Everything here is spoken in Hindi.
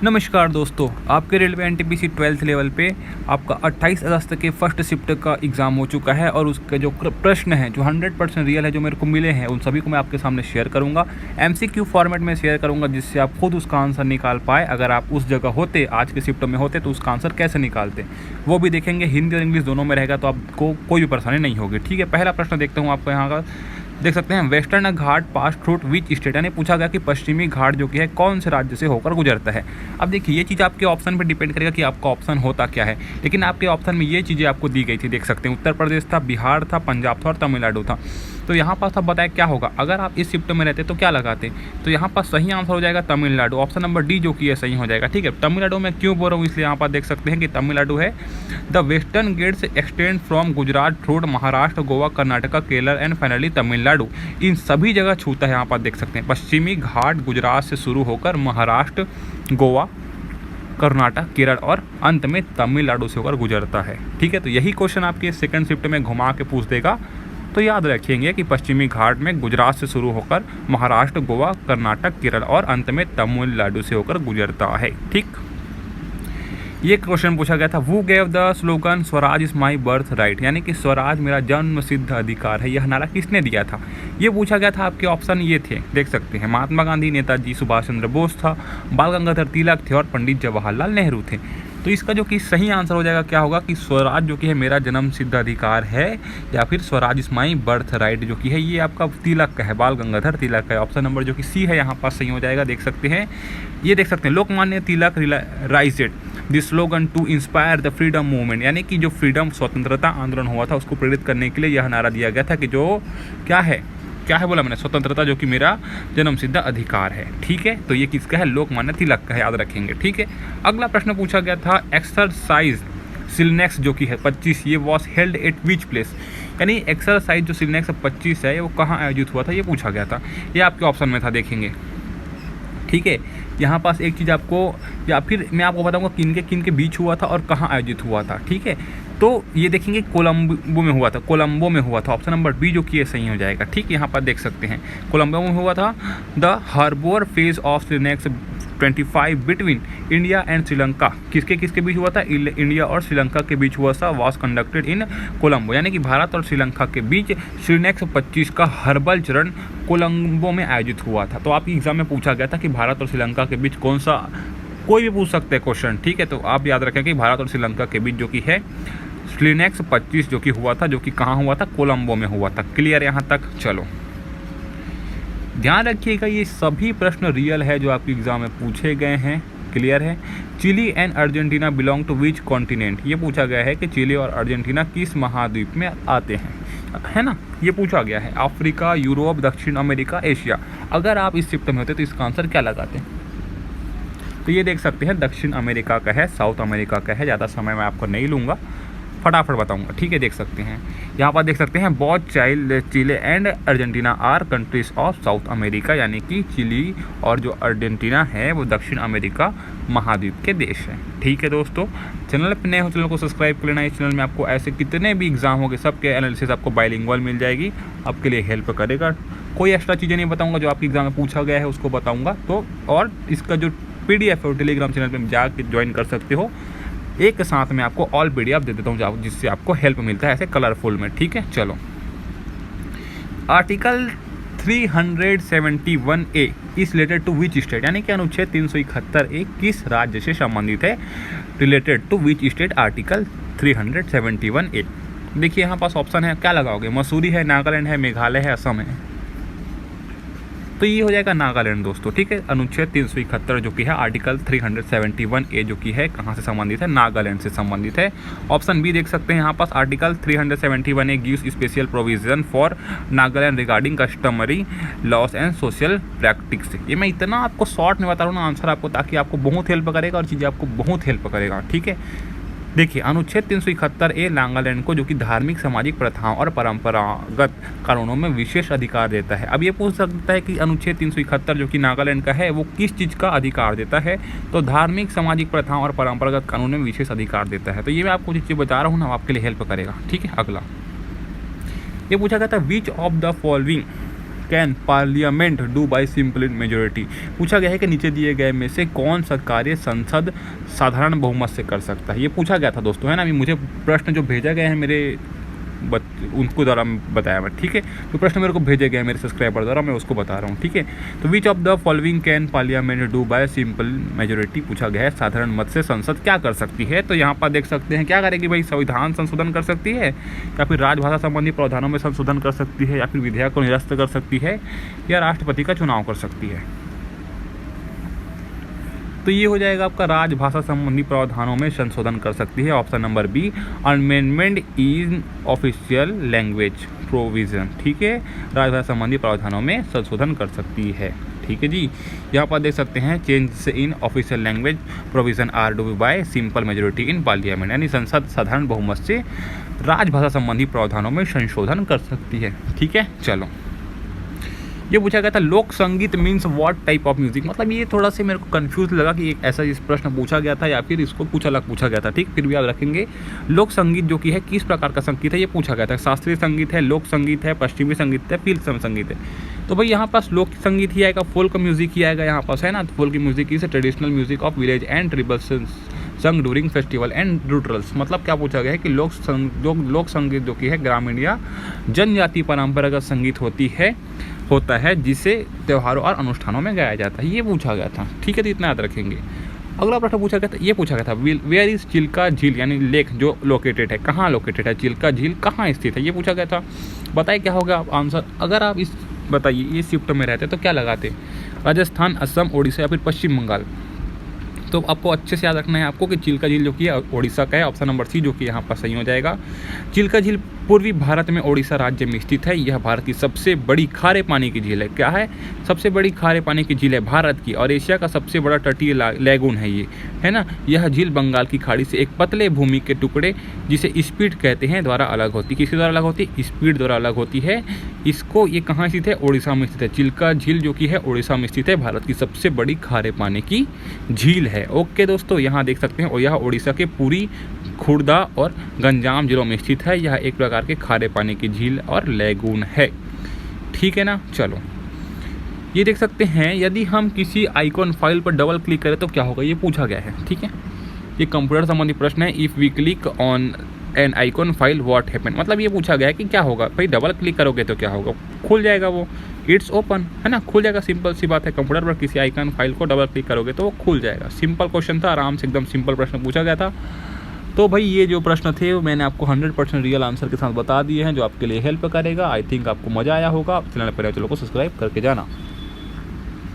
नमस्कार दोस्तों, आपके रेलवे एनटीपीसी 12th लेवल पे आपका 28 अगस्त के फर्स्ट शिफ्ट का एग्ज़ाम हो चुका है और उसके जो प्रश्न हैं जो 100% रियल है जो मेरे को मिले हैं उन सभी को मैं आपके सामने शेयर करूंगा। एमसीक्यू फॉर्मेट में शेयर करूंगा जिससे आप खुद उसका आंसर निकाल पाए। अगर आप उस जगह होते, आज के शिफ्ट में होते, तो उसका आंसर कैसे निकालते वो भी देखेंगे। हिंदी और इंग्लिश दोनों में रहेगा तो आपको कोई भी परेशानी नहीं होगी। ठीक है, पहला प्रश्न देखते हूँ आपको यहाँ का। देख सकते हैं, western Ghat pass through which state, यानी पूछा गया कि पश्चिमी घाट जो कि है कौन से राज्य से होकर गुजरता है। अब देखिए, ये चीज़ आपके ऑप्शन पे डिपेंड करेगा कि आपका ऑप्शन होता क्या है, लेकिन आपके ऑप्शन में ये चीज़ें आपको दी गई थी। देख सकते हैं, उत्तर प्रदेश था, बिहार था, पंजाब था और तमिलनाडु था। तो यहाँ पास अब बताया क्या होगा। अगर आप इस शिफ्ट में रहते तो क्या लगाते, तो यहाँ पास सही आंसर हो जाएगा तमिलनाडु, ऑप्शन नंबर डी जो कि है सही हो जाएगा। ठीक है, तमिलनाडु में क्यों बोल रहा हूँ, इसलिए यहाँ पर देख सकते हैं कि तमिलनाडु है। The western Ghats extend from Gujarat through Maharashtra, Goa, Karnataka, Kerala and finally Tamil Nadu. इन सभी जगह छूता है। यहाँ पर देख सकते हैं, पश्चिमी घाट गुजरात से शुरू होकर महाराष्ट्र, गोवा, कर्नाटक, केरल और अंत में तमिलनाडु से होकर गुजरता है। ठीक है, तो यही क्वेश्चन आपके सेकंड शिफ्ट में घुमा के पूछ देगा। तो याद रखेंगे कि पश्चिमी घाट में गुजरात से शुरू होकर महाराष्ट्र, गोवा, कर्नाटक, केरल और अंत में तमिलनाडु से होकर गुजरता है। ठीक, ये क्वेश्चन पूछा गया था, वो gave the slogan Swaraj is my birth right, यानी कि स्वराज मेरा जन्म सिद्ध अधिकार है, यह नारा किसने दिया था। ये पूछा गया था। आपके ऑप्शन ये थे, देख सकते हैं, महात्मा गांधी, नेताजी सुभाष चंद्र बोस था, बाल गंगाधर तिलक थे और पंडित जवाहरलाल नेहरू थे। तो इसका जो कि सही आंसर हो जाएगा क्या होगा कि स्वराज जो कि है मेरा जन्म सिद्ध अधिकार है, या फिर Swaraj is my birth right जो कि है ये आपका तिलक का है, बाल गंगाधर तिलक का है। ऑप्शन नंबर जो कि सी है यहाँ पास सही हो जाएगा। देख सकते हैं, ये देख सकते हैं, Lokmanya Tilak raised this slogan to inspire the freedom movement, यानी कि जो फ्रीडम स्वतंत्रता आंदोलन हुआ था उसको प्रेरित करने के लिए यह नारा दिया गया था कि जो क्या है बोला मैंने, स्वतंत्रता जो कि मेरा जन्म सिद्ध अधिकार है। ठीक है, तो ये किसका है, लोकमान्य तिलक का है, याद रखेंगे। ठीक है, अगला प्रश्न पूछा गया था, एक्सरसाइज सिलनेक्स जो कि है 25, ये was held at which place, यानी एक्सरसाइज जो सिलनेक्स 25 है वो कहाँ आयोजित हुआ था, ये पूछा गया था। ये आपके ऑप्शन में था, देखेंगे। ठीक है, यहाँ पास एक चीज़ आपको, या फिर मैं आपको बताऊंगा किन के बीच हुआ था और कहाँ आयोजित हुआ था। ठीक है, तो ये देखेंगे कोलंबो में हुआ था, ऑप्शन नंबर बी जो कि ये सही हो जाएगा। ठीक, यहाँ पर देख सकते हैं, कोलंबो में हुआ था। The harbour phase of SLINEX 25 between India and Sri Lanka, किसके बीच हुआ था, इंडिया और श्रीलंका के बीच हुआ था, वॉज कंडक्टेड इन कोलंबो, यानी कि भारत और श्रीलंका के बीच सिलनेक्स 25 का हर्बल चरण कोलंबो में आयोजित हुआ था। तो आपके एग्जाम में पूछा गया था कि भारत और श्रीलंका के बीच कौन सा, कोई भी पूछ सकते हैं क्वेश्चन। ठीक है, तो आप याद रखें कि भारत और श्रीलंका के बीच जो कि है सिलनेक्स 25 जो कि हुआ था, जो कि कहाँ हुआ था, कोलंबो में हुआ था। क्लियर यहाँ तक, चलो ध्यान रखिएगा ये सभी प्रश्न रियल है जो आपके एग्जाम में पूछे गए हैं। क्लियर है। Chile and Argentina belong to which continent, ये पूछा गया है कि चिली और अर्जेंटीना किस महाद्वीप में आते हैं, है ना, ये पूछा गया है। अफ्रीका, यूरोप, दक्षिण अमेरिका, एशिया। अगर आप इस शिफ्ट में होते तो इसका आंसर क्या लगाते हैं, तो ये देख सकते हैं दक्षिण अमेरिका का है, साउथ अमेरिका का है। ज़्यादा समय मैं आपको नहीं लूँगा, फटाफट बताऊंगा। ठीक है, देख सकते हैं, यहाँ पर देख सकते हैं, both Chile and Argentina are countries of South America, यानी कि चिली और जो अर्जेंटीना है वो दक्षिण अमेरिका महाद्वीप के देश हैं। ठीक है दोस्तों, चैनल पर नए हो चैनल को सब्सक्राइब कर लेना। इस चैनल में आपको ऐसे कितने भी एग्जाम होंगे सबके एनालिसिस आपको बाइलिंगुअल मिल जाएगी, आपके लिए हेल्प करेगा। कोई एक्स्ट्रा चीज़ें नहीं बताऊँगा, जो आपके एग्जाम में पूछा गया है उसको बताऊँगा। तो और इसका जो PDF है वो टेलीग्राम चैनल पर जाकर ज्वाइन कर सकते हो। एक साथ में आपको ऑल PDF दे देता हूँ जिससे आपको हेल्प मिलता है ऐसे कलरफुल में। ठीक है, चलो article 371A is related to which state, यानी कि अनुच्छेद 371A किस राज्य से संबंधित है, related to which state article 371A। देखिए यहाँ पास ऑप्शन है, क्या लगाओगे, मसूरी है, नागालैंड है, मेघालय है, असम है। तो ये हो जाएगा नागालैंड दोस्तों। ठीक है, अनुच्छेद 371 जो कि है आर्टिकल 371A जो कि है कहाँ से संबंधित है, नागालैंड से संबंधित है। ऑप्शन बी देख सकते हैं यहाँ पास, article 371A gives special provision for Nagaland regarding customary laws and social practice. ये मैं इतना आपको शॉर्ट में बता रहा हूँ ना आंसर आपको, ताकि आपको बहुत हेल्प करेगा और चीज़ें आपको बहुत हेल्प करेगा। ठीक है, देखिए अनुच्छेद 371A नागालैंड को जो कि धार्मिक, सामाजिक प्रथाओं और परंपरागत कानूनों में विशेष अधिकार देता है। अब ये पूछ सकता है कि अनुच्छेद 371 जो कि नागालैंड का है वो किस चीज़ का अधिकार देता है, तो धार्मिक, सामाजिक प्रथाओं और परंपरागत कानून में विशेष अधिकार देता है। तो ये मैं आपको जो चीज़ बता रहा हूँ ना आपके लिए हेल्प करेगा। ठीक है, अगला ये पूछा गया था, which of the following can parliament do by simple majority. पूछा गया है कि नीचे दिए गए में से कौन सा कार्य संसद साधारण बहुमत से कर सकता है, ये पूछा गया था दोस्तों, है ना। अभी मुझे प्रश्न जो भेजा गया है मेरे उनको द्वारा बताया मैं, ठीक है। तो प्रश्न मेरे को भेजे गए मेरे सब्सक्राइबर द्वारा, मैं उसको बता रहा हूँ, ठीक है। तो which of the following can parliament do by simple majority पूछा गया है, साधारण मत से संसद क्या कर सकती है। तो यहाँ पर देख सकते हैं क्या करेगी भाई, संविधान संशोधन कर सकती है, या फिर राजभाषा संबंधी प्रावधानों में संशोधन कर सकती है, या फिर विधेयक को निरस्त कर सकती है, या राष्ट्रपति का चुनाव कर सकती है। तो ये हो जाएगा आपका राजभाषा संबंधी प्रावधानों में संशोधन कर सकती है, option number B. Amendment in official language provision, ठीक है, राजभाषा संबंधी प्रावधानों में संशोधन कर सकती है, ठीक है जी। यहाँ पर देख सकते हैं change in official language provision are do by simple majority in parliament, यानी संसद साधारण बहुमत से राजभाषा संबंधी प्रावधानों में संशोधन कर सकती है, ठीक है। चलो, ये पूछा गया था लोक संगीत means what type of music, मतलब ये थोड़ा सा मेरे को कंफ्यूज लगा कि एक ऐसा इस प्रश्न पूछा गया था या फिर इसको कुछ अलग पूछा गया था, ठीक। फिर भी आप रखेंगे लोक संगीत जो कि है किस प्रकार का संगीत है, ये पूछा गया था। शास्त्रीय संगीत है, लोक संगीत है, पश्चिमी संगीत है, फिल्म संगीत है। तो भाई यहाँ पास लोक संगीत ही आएगा, फोल्क म्यूजिक ही आएगा यहाँ पास, है ना। Folk music is traditional music of village and tribals sung during festival and रूट्रल्स, मतलब क्या पूछा गया है कि लोक संगीत जो कि है ग्रामीण या जनजातीय परंपरागत संगीत होता है जिसे त्योहारों और अनुष्ठानों में गाया जाता है, ये पूछा गया था, ठीक है। तो इतना याद रखेंगे। अगला प्रश्न पूछा गया था, ये पूछा गया था वेयर इज चिल्का झील, यानी लेक जो लोकेटेड है, कहाँ लोकेटेड है, चिल्का झील कहाँ स्थित है, ये पूछा गया था। बताइए क्या होगा आंसर, अगर आप इस बताइए ये शिफ्ट में रहते तो क्या लगाते, राजस्थान, असम, ओडिशा या फिर पश्चिम बंगाल। तो आपको अच्छे से याद रखना है आपको कि चिल्का झील जो कि ओडिशा का है, ऑप्शन नंबर सी जो कि यहाँ पर सही हो जाएगा। चिल्का झील पूर्वी भारत में ओडिशा राज्य में स्थित है। यह भारत की सबसे बड़ी खारे पानी की झील है। क्या है, सबसे बड़ी खारे पानी की झील है भारत की, और एशिया का सबसे बड़ा तटीय लैगून है ये, है ना। यह झील बंगाल की खाड़ी से एक पतले भूमि के टुकड़े जिसे स्पीड कहते हैं द्वारा अलग होती है। किसके द्वारा अलग होती है, स्पीड द्वारा अलग होती है। इसको ये कहाँ स्थित है, ओडिशा में स्थित है। चिल्का झील जो कि है ओडिशा में स्थित है, भारत की सबसे बड़ी खारे पानी की झील है। ओके दोस्तों, यहाँ देख सकते हैं, और यह ओडिशा के पुरी, खुर्दा और गंजाम जिलों में स्थित है। यह एक प्रकार के खारे पानी की झील और लैगून है, ठीक है ना। चलो, ये देख सकते हैं यदि हम किसी आइकॉन फाइल पर डबल क्लिक करें तो क्या होगा, ये पूछा गया है, ठीक है। ये कंप्यूटर संबंधी प्रश्न है। If we click on an icon file what happen, मतलब ये पूछा गया है कि क्या होगा भाई, डबल क्लिक करोगे तो क्या होगा, खुल जाएगा वो, इट्स ओपन, है ना, खुल जाएगा। सिंपल सी बात है, कंप्यूटर पर किसी आइकन फाइल को डबल क्लिक करोगे तो वो खुल जाएगा। सिंपल क्वेश्चन था, आराम से एकदम सिंपल प्रश्न पूछा गया था। तो भाई ये जो प्रश्न थे मैंने आपको 100% रियल आंसर के साथ बता दिए हैं, जो आपके लिए हेल्प करेगा। आई थिंक आपको मज़ा आया होगा। चैनल पर चलो को सब्सक्राइब करके जाना।